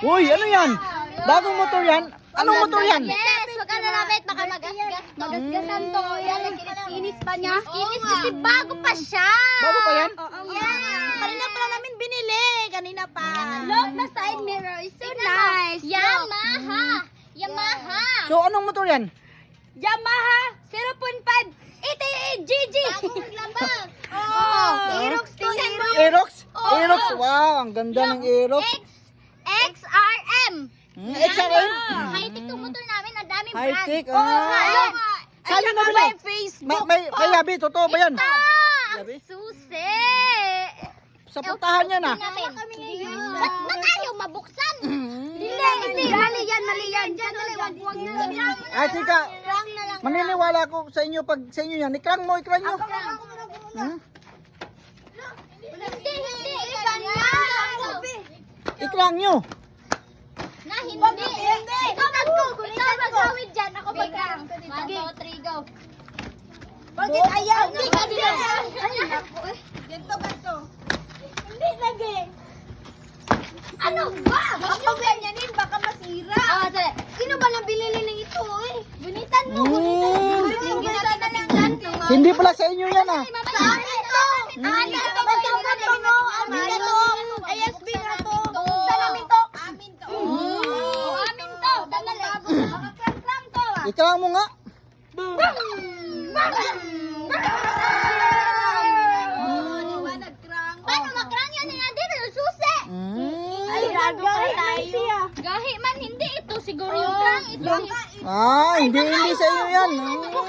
Uy, ano yan? Bagong motor yan? Anong motor yan? Yes, wag ka na lamit, baka magasgas to. Magasgasan to. Yan, nagkinis pa niya. Kinis kasi bago pa siya. Bago pa yan? Yeah. Kanina pa namin binili. Kanina pa. Look, the side mirror is so nice. Yamaha. Yamaha. So, anong motor yan? Yamaha 0.5 GG. Bagong labas. Oh. Aerox. Tingnan mo. Aerox? Oo. Aerox, wow, ang ganda ng Aerox. XRM. XRM? High-tech tong motor namin. Ang daming brand. High-tech, Oo nga. ah. Saan yun nabili? Facebook. May yabi, totoo ba yan? Ang Yabi? susi. Sa puntahan yan ah. Kami ngayon. Ba't ayaw mabuksan? Hindi. Mali yan. Sandali, wag na. Ay, tika, Lang na lang. maniniwala ko sa inyo pag sa inyo yan. Ikrang mo, ikrang nyo. Hmm? Hindi. Ikrang nyo. Na hindi. Ikaw maghawid dyan. Ako pagkang. 1, 2, 3, go. Bakit ayaw? Hindi ka din. Ganto. Hindi lagi. Ano ba? Ako ganyanin, baka masira. Sino ba nang bilili ng ito eh? Bunitan mo. Hindi pala sa inyo yan ah. Saan ito? Amin to. ASB na to. Saan amin to? Amin to. Amin to. Sandali. Makaklang to ah. Ikrang mo nga. Paano makrang yan? Hindi na yung susi. Ay, rago pa tayo. Gahi man, hindi ito. Siguro yung krang. Ito. Ah, hindi sa inyo yan. Ito.